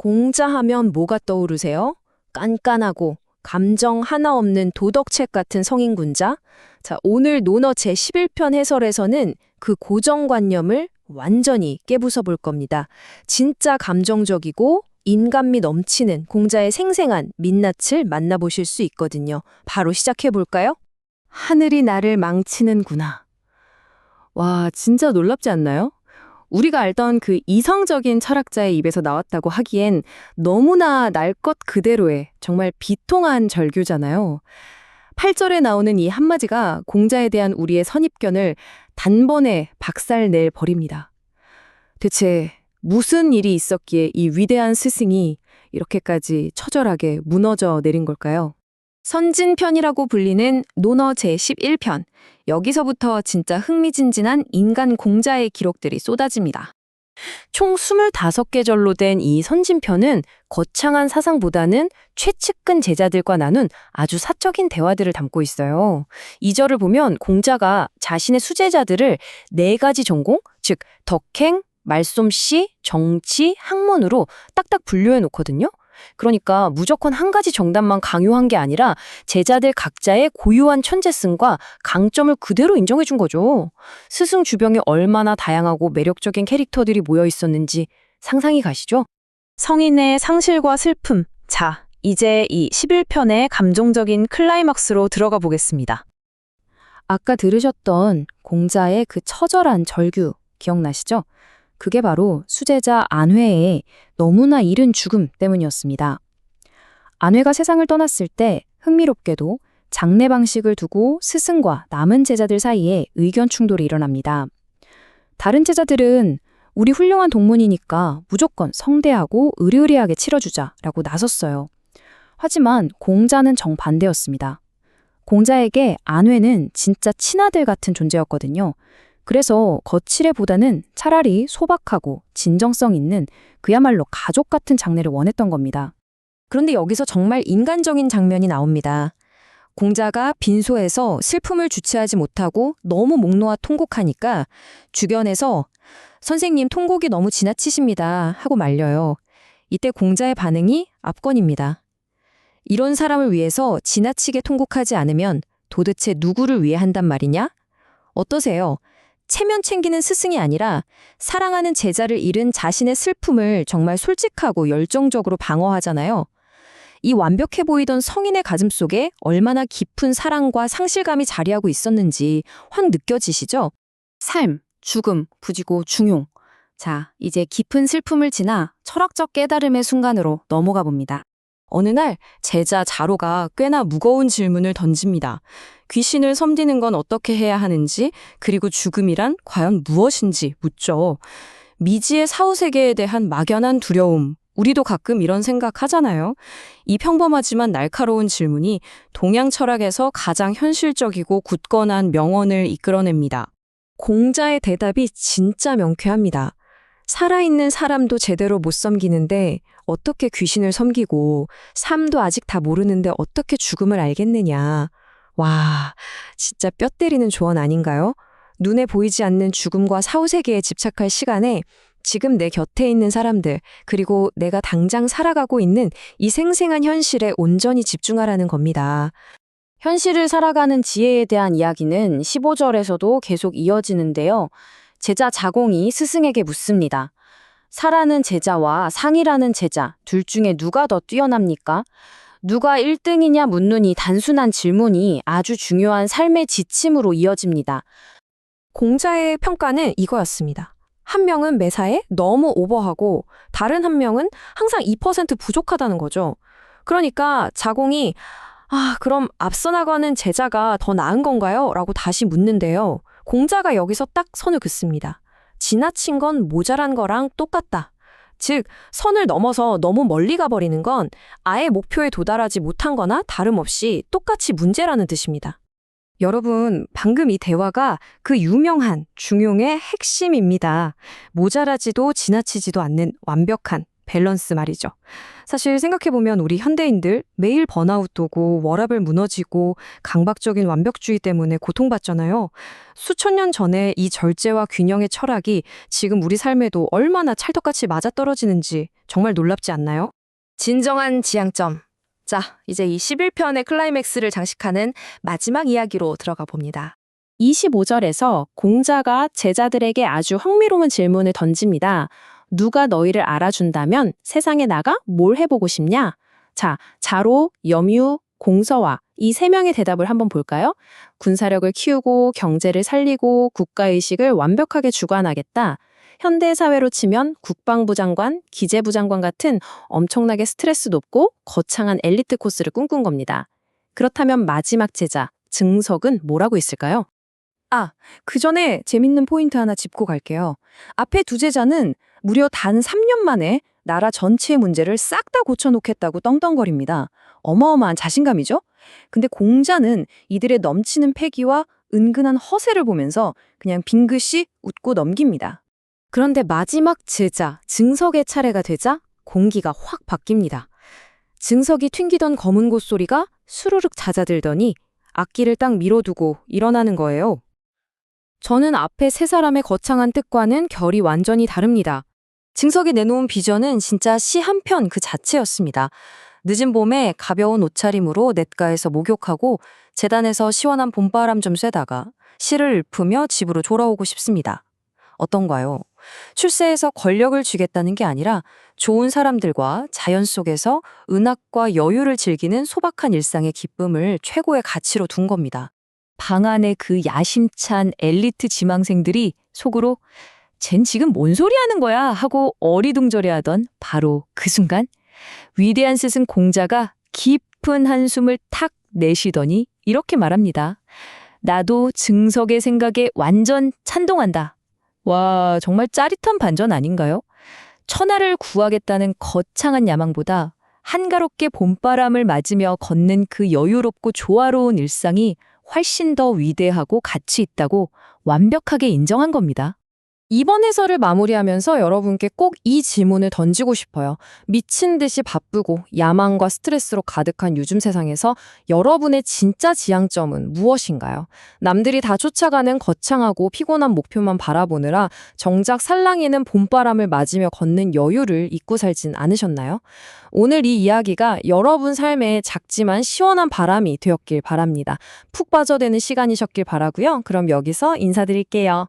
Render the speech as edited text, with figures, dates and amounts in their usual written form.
공자하면 뭐가 떠오르세요? 깐깐하고 감정 하나 없는 도덕책 같은 성인군자? 자, 오늘 논어 제11편 해설에서는 그 고정관념을 완전히 깨부숴 볼 겁니다. 진짜 감정적이고 인간미 넘치는 공자의 생생한 민낯을 만나보실 수 있거든요. 바로 시작해 볼까요? 하늘이 나를 망치는구나. 와, 진짜 놀랍지 않나요? 우리가 알던 그 이성적인 철학자의 입에서 나왔다고 하기엔 너무나 날 것 그대로의 정말 비통한 절규잖아요. 8절에 나오는 이 한마디가 공자에 대한 우리의 선입견을 단번에 박살내 버립니다. 대체 무슨 일이 있었기에 이 위대한 스승이 이렇게까지 처절하게 무너져 내린 걸까요? 선진편이라고 불리는 논어 제11편. 여기서부터 진짜 흥미진진한 인간 공자의 기록들이 쏟아집니다. 총 25개 절로 된 이 선진편은 거창한 사상보다는 최측근 제자들과 나눈 아주 사적인 대화들을 담고 있어요. 이 절을 보면 공자가 자신의 수제자들을 4가지 전공, 즉 덕행, 말솜씨, 정치, 학문으로 딱딱 분류해 놓거든요. 그러니까 무조건 한 가지 정답만 강요한 게 아니라 제자들 각자의 고유한 천재성과 강점을 그대로 인정해 준 거죠. 스승 주변에 얼마나 다양하고 매력적인 캐릭터들이 모여 있었는지 상상이 가시죠? 성인의 상실과 슬픔. 자, 이제 이 11편의 감정적인 클라이막스로 들어가 보겠습니다. 아까 들으셨던 공자의 그 처절한 절규 기억나시죠? 그게 바로 수제자 안회의 너무나 이른 죽음 때문이었습니다. 안회가 세상을 떠났을 때 흥미롭게도 장례 방식을 두고 스승과 남은 제자들 사이에 의견 충돌이 일어납니다. 다른 제자들은 우리 훌륭한 동문이니까 무조건 성대하고 으리으리하게 치러주자라고 나섰어요. 하지만 공자는 정반대였습니다. 공자에게 안회는 진짜 친아들 같은 존재였거든요. 그래서 거칠애보다는 차라리 소박하고 진정성 있는 그야말로 가족 같은 장례를 원했던 겁니다. 그런데 여기서 정말 인간적인 장면이 나옵니다. 공자가 빈소에서 슬픔을 주체하지 못하고 너무 목 놓아 통곡하니까 주변에서 선생님 통곡이 너무 지나치십니다 하고 말려요. 이때 공자의 반응이 압권입니다. 이런 사람을 위해서 지나치게 통곡하지 않으면 도대체 누구를 위해 한단 말이냐? 어떠세요? 체면 챙기는 스승이 아니라 사랑하는 제자를 잃은 자신의 슬픔을 정말 솔직하고 열정적으로 방어하잖아요. 이 완벽해 보이던 성인의 가슴 속에 얼마나 깊은 사랑과 상실감이 자리하고 있었는지 확 느껴지시죠? 삶, 죽음, 부지고 중용. 자, 이제 깊은 슬픔을 지나 철학적 깨달음의 순간으로 넘어가 봅니다. 어느 날 제자 자로가 꽤나 무거운 질문을 던집니다. 귀신을 섬기는 건 어떻게 해야 하는지, 그리고 죽음이란 과연 무엇인지 묻죠. 미지의 사후세계에 대한 막연한 두려움, 우리도 가끔 이런 생각하잖아요. 이 평범하지만 날카로운 질문이 동양 철학에서 가장 현실적이고 굳건한 명언을 이끌어냅니다. 공자의 대답이 진짜 명쾌합니다. 살아있는 사람도 제대로 못 섬기는데 어떻게 귀신을 섬기고 삶도 아직 다 모르는데 어떻게 죽음을 알겠느냐. 와, 진짜 뼈 때리는 조언 아닌가요? 눈에 보이지 않는 죽음과 사후세계에 집착할 시간에 지금 내 곁에 있는 사람들, 그리고 내가 당장 살아가고 있는 이 생생한 현실에 온전히 집중하라는 겁니다. 현실을 살아가는 지혜에 대한 이야기는 15절에서도 계속 이어지는데요. 제자 자공이 스승에게 묻습니다. 사라는 제자와 상이라는 제자, 둘 중에 누가 더 뛰어납니까? 누가 1등이냐 묻는 이 단순한 질문이 아주 중요한 삶의 지침으로 이어집니다. 공자의 평가는 이거였습니다. 한 명은 매사에 너무 오버하고 다른 한 명은 항상 2% 부족하다는 거죠. 그러니까 자공이 그럼 앞서 나가는 제자가 더 나은 건가요? 라고 다시 묻는데요. 공자가 여기서 딱 선을 긋습니다. 지나친 건 모자란 거랑 똑같다. 즉, 선을 넘어서 너무 멀리 가버리는 건 아예 목표에 도달하지 못한 거나 다름없이 똑같이 문제라는 뜻입니다. 여러분, 방금 이 대화가 그 유명한 중용의 핵심입니다. 모자라지도 지나치지도 않는 완벽한 밸런스 말이죠. 사실 생각해보면 우리 현대인들 매일 번아웃 오고 워라밸 무너지고 강박적인 완벽주의 때문에 고통받잖아요. 수천 년 전에 이 절제와 균형의 철학이 지금 우리 삶에도 얼마나 찰떡같이 맞아떨어지는지 정말 놀랍지 않나요? 진정한 지향점. 자, 이제 이 11편의 클라이맥스를 장식하는 마지막 이야기로 들어가 봅니다. 25절에서 공자가 제자들에게 아주 흥미로운 질문을 던집니다. 누가 너희를 알아준다면 세상에 나가 뭘 해보고 싶냐? 자, 자로, 염유, 공서와 이 세 명의 대답을 한번 볼까요? 군사력을 키우고 경제를 살리고 국가의식을 완벽하게 주관하겠다. 현대사회로 치면 국방부 장관, 기재부 장관 같은 엄청나게 스트레스 높고 거창한 엘리트 코스를 꿈꾼 겁니다. 그렇다면 마지막 제자, 증석은 뭐라고 있을까요? 그 전에 재밌는 포인트 하나 짚고 갈게요. 앞에 두 제자는 무려 단 3년 만에 나라 전체의 문제를 싹 다 고쳐놓겠다고 떵떵거립니다. 어마어마한 자신감이죠? 근데 공자는 이들의 넘치는 패기와 은근한 허세를 보면서 그냥 빙긋이 웃고 넘깁니다. 그런데 마지막 제자, 증석의 차례가 되자 공기가 확 바뀝니다. 증석이 튕기던 검은 곳소리가 수르륵 잦아들더니 악기를 딱 밀어두고 일어나는 거예요. 저는 앞에 세 사람의 거창한 뜻과는 결이 완전히 다릅니다. 증석이 내놓은 비전은 진짜 시 한 편 그 자체였습니다. 늦은 봄에 가벼운 옷차림으로 냇가에서 목욕하고 재단에서 시원한 봄바람 좀 쐬다가 시를 읊으며 집으로 돌아오고 싶습니다. 어떤가요? 출세해서 권력을 쥐겠다는 게 아니라 좋은 사람들과 자연 속에서 은하과 여유를 즐기는 소박한 일상의 기쁨을 최고의 가치로 둔 겁니다. 방 안의 그 야심찬 엘리트 지망생들이 속으로 쟨 지금 뭔 소리 하는 거야 하고 어리둥절해하던 바로 그 순간 위대한 스승 공자가 깊은 한숨을 탁 내쉬더니 이렇게 말합니다. 나도 증석의 생각에 완전 찬동한다. 와, 정말 짜릿한 반전 아닌가요? 천하를 구하겠다는 거창한 야망보다 한가롭게 봄바람을 맞으며 걷는 그 여유롭고 조화로운 일상이 훨씬 더 위대하고 가치 있다고 완벽하게 인정한 겁니다. 이번 해설을 마무리하면서 여러분께 꼭 이 질문을 던지고 싶어요. 미친 듯이 바쁘고 야망과 스트레스로 가득한 요즘 세상에서 여러분의 진짜 지향점은 무엇인가요? 남들이 다 쫓아가는 거창하고 피곤한 목표만 바라보느라 정작 살랑이는 봄바람을 맞으며 걷는 여유를 잊고 살진 않으셨나요? 오늘 이 이야기가 여러분 삶에 작지만 시원한 바람이 되었길 바랍니다. 푹 빠져드는 시간이셨길 바라고요. 그럼 여기서 인사드릴게요.